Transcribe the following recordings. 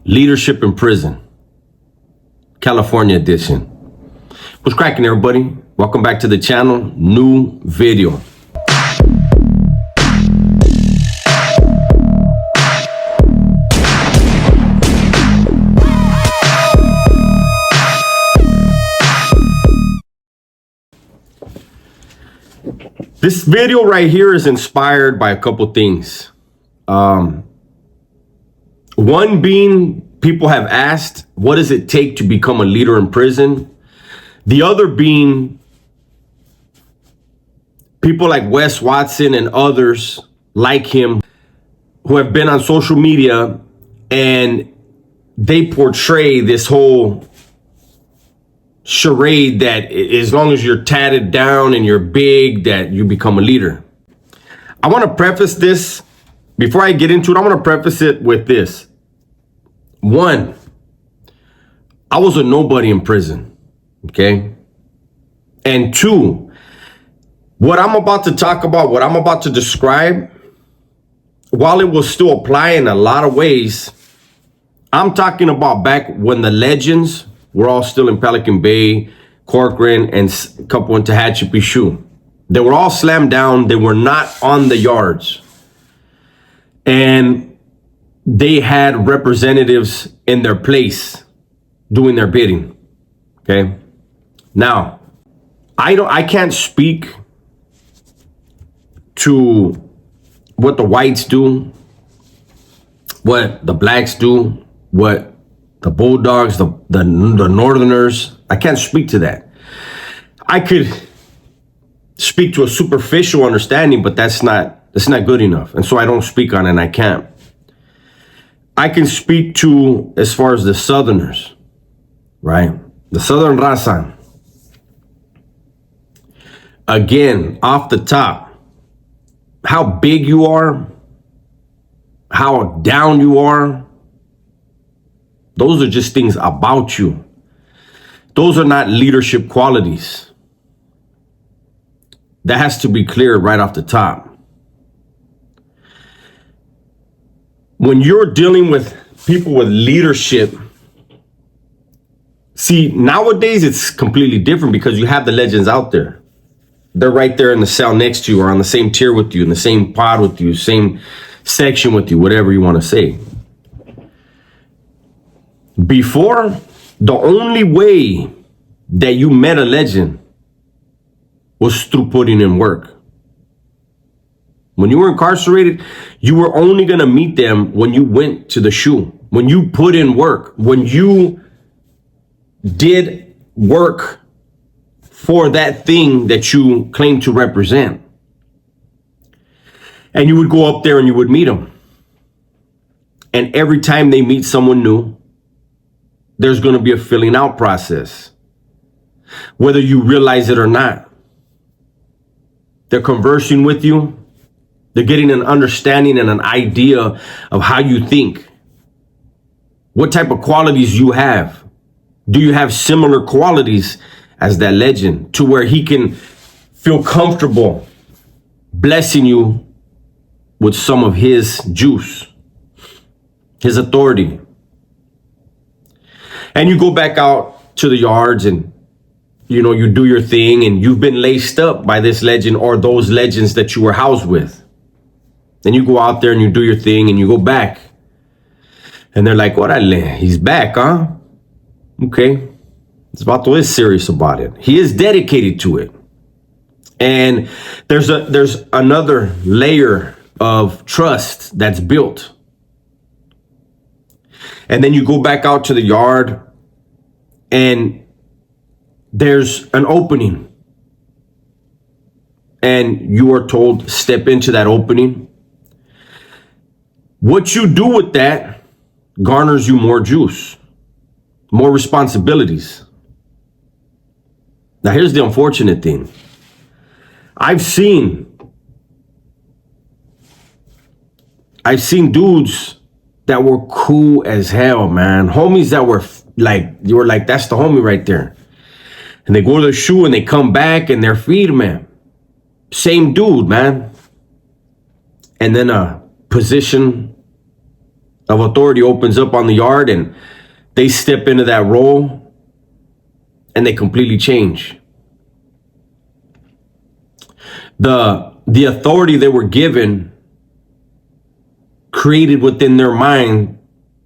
Leadership in Prison, California edition. What's cracking, everybody? Welcome back to the channel. New video. This video right here is inspired by a couple things. One being, people have asked, what does it take to become a leader in prison? The other being, people like Wes Watson and others like him who have been on social media and they portray this whole charade that as long as you're tatted down and you're big, that you become a leader. I want to preface this, before I get into it, I want to preface it with this. One, I was a nobody in prison, okay? And two, what I'm about to talk about, what I'm about to describe, while it will still apply in a lot of ways, I'm talking about back when the legends were all still in Pelican Bay, Corcoran, and a couple in Tehachapi. They were all slammed down. They were not on the yards. And they had representatives in their place doing their bidding. Okay. Now, I can't speak to what the whites do, what the blacks do, what the Bulldogs, the Northerners. I can't speak to that. I could speak to a superficial understanding, but that's not good enough. And so I don't speak on it, and I can't. I can speak to, as far as the Southerners, right? The Southern raza. Again, off the top, how big you are, how down you are, those are just things about you. Those are not leadership qualities. That has to be clear right off the top. When you're dealing with people with leadership, see, nowadays it's completely different because you have the legends out there. They're right there in the cell next to you, or on the same tier with you, in the same pod with you, same section with you, whatever you want to say. Before, the only way that you met a legend was through putting in work. When you were incarcerated, you were only going to meet them when you went to the SHU, when you put in work, when you did work for that thing that you claim to represent. And you would go up there and you would meet them. And every time they meet someone new, there's going to be a filling out process, whether you realize it or not. They're conversing with you. They're getting an understanding and an idea of how you think, what type of qualities you have. Do you have similar qualities as that legend, to where he can feel comfortable blessing you with some of his juice, his authority? And you go back out to the yards and, you know, you do your thing, and you've been laced up by this legend or those legends that you were housed with. Then you go out there and you do your thing and you go back. And they're like, orale, he's back, huh? Okay. This vato is serious about it. He is dedicated to it. And there's another layer of trust that's built. And then you go back out to the yard and there's an opening. And you are told, step into that opening. What you do with that garners you more juice, more responsibilities. Now, here's the unfortunate thing. I've seen dudes that were cool as hell, man. Homies that were like, you were like, that's the homie right there. And they go to the SHU and they come back and they're firme. Same dude, man. And then a position of authority opens up on the yard and they step into that role and they completely change. The authority they were given created within their mind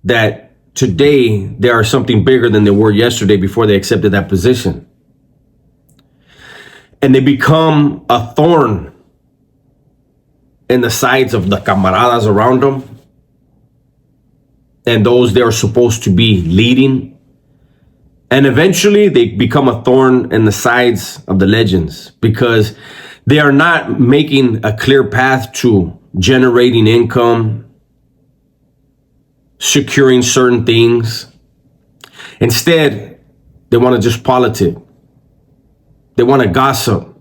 that today they are something bigger than they were yesterday before they accepted that position. And they become a thorn in the sides of the camaradas around them and those they are supposed to be leading. And eventually they become a thorn in the sides of the legends because they are not making a clear path to generating income, securing certain things. Instead, they want to just politic. They want to gossip.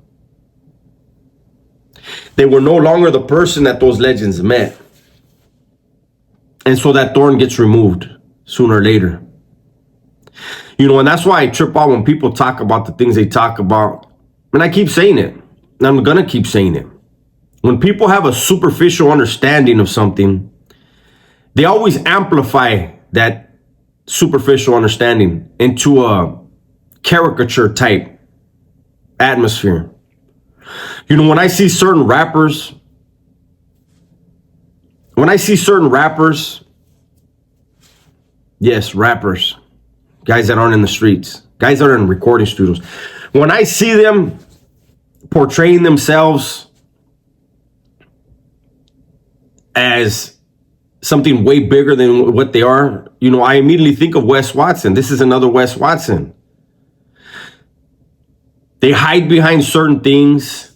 They were no longer the person that those legends met. And so that thorn gets removed sooner or later. You know, and that's why I trip out when people talk about the things they talk about. And I keep saying it. And I'm going to keep saying it. When people have a superficial understanding of something, they always amplify that superficial understanding into a caricature type atmosphere. You know, when I see certain rappers, yes, rappers, guys that aren't in the streets, guys that are in recording studios, when I see them portraying themselves as something way bigger than what they are, you know, I immediately think of Wes Watson. This is another Wes Watson. They hide behind certain things.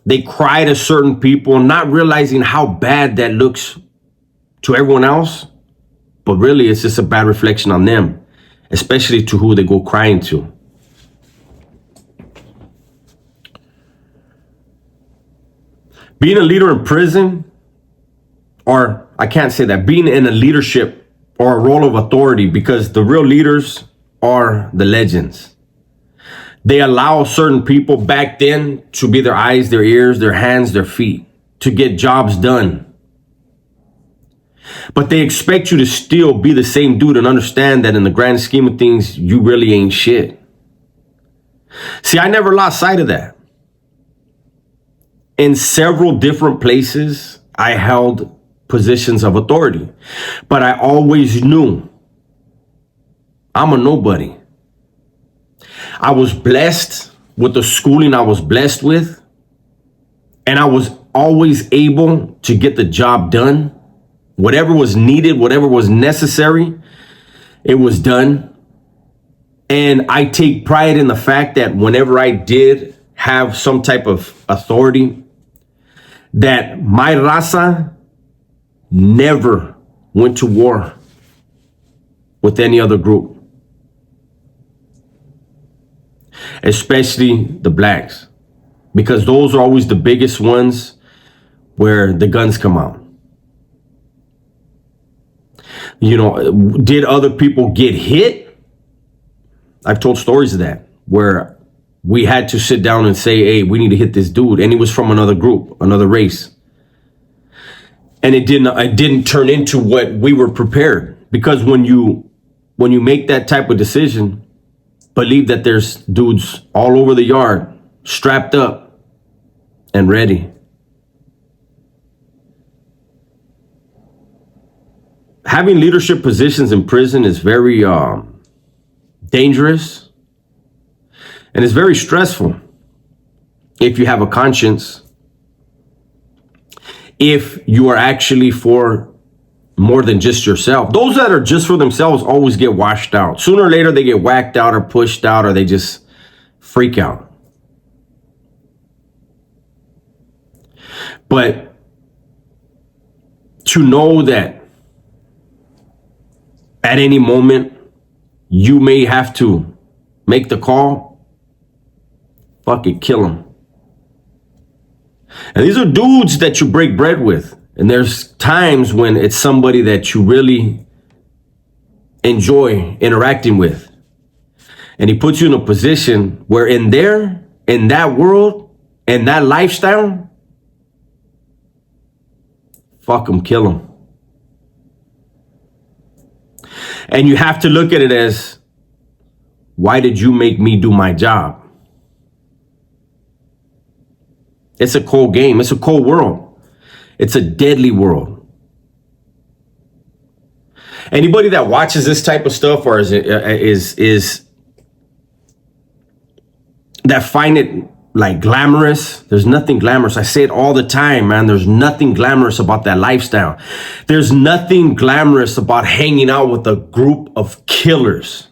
They cry to certain people, not realizing how bad that looks to everyone else. But really, it's just a bad reflection on them, especially to who they go crying to. Being a leader in prison, or I can't say that, being in a leadership or a role of authority, because the real leaders are the legends. They allow certain people back then to be their eyes, their ears, their hands, their feet, to get jobs done. But they expect you to still be the same dude and understand that in the grand scheme of things, you really ain't shit. See, I never lost sight of that. In several different places, I held positions of authority, but I always knew I'm a nobody. I was blessed with the schooling I was blessed with, and I was always able to get the job done. Whatever was needed, whatever was necessary, it was done. And I take pride in the fact that whenever I did have some type of authority, that my raza never went to war with any other group, especially the blacks, because those are always the biggest ones where the guns come out. You know, did other people get hit? I've told stories of that, where we had to sit down and say, hey, we need to hit this dude. And he was from another group, another race. And it didn't turn into what we were prepared. Because when you make that type of decision, believe that there's dudes all over the yard, strapped up and ready. Having leadership positions in prison is very dangerous, and it's very stressful if you have a conscience, if you are actually for more than just yourself. Those that are just for themselves always get washed out. Sooner or later, they get whacked out or pushed out, or they just freak out. But to know that at any moment, you may have to make the call, fuck it, kill them. And these are dudes that you break bread with. And there's times when it's somebody that you really enjoy interacting with. And he puts you in a position where in that world, in that lifestyle, fuck them, kill them. And you have to look at it as, why did you make me do my job? It's a cold game. It's a cold world. It's a deadly world. Anybody that watches this type of stuff or is that find it like glamorous, there's nothing glamorous. I say it all the time, man. There's nothing glamorous about that lifestyle. There's nothing glamorous about hanging out with a group of killers,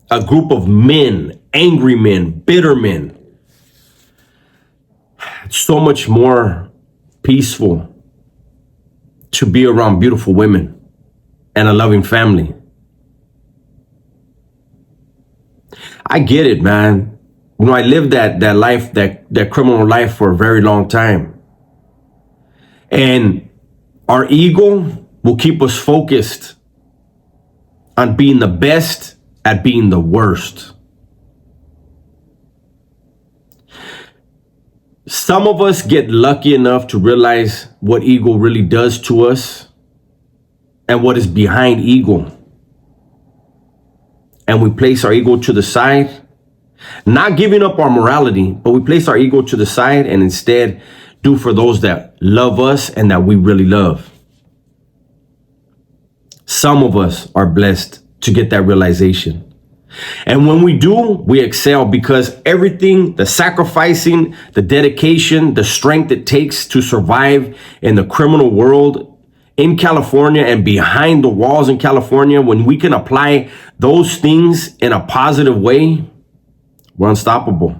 a group of men, angry men, bitter men. It's so much more peaceful to be around beautiful women and a loving family. I get it, man. You know, I lived that life, that criminal life for a very long time. And our ego will keep us focused on being the best at being the worst. Some of us get lucky enough to realize what ego really does to us and what is behind ego. And we place our ego to the side, not giving up our morality, but we place our ego to the side and instead do for those that love us and that we really love. Some of us are blessed to get that realization. And when we do, we excel because everything, the sacrificing, the dedication, the strength it takes to survive in the criminal world in California and behind the walls in California, when we can apply those things in a positive way, we're unstoppable.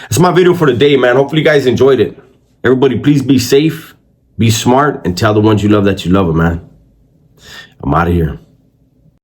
That's my video for today, man. Hopefully you guys enjoyed it. Everybody, please be safe, be smart, and tell the ones you love that you love them, man. I'm out of here.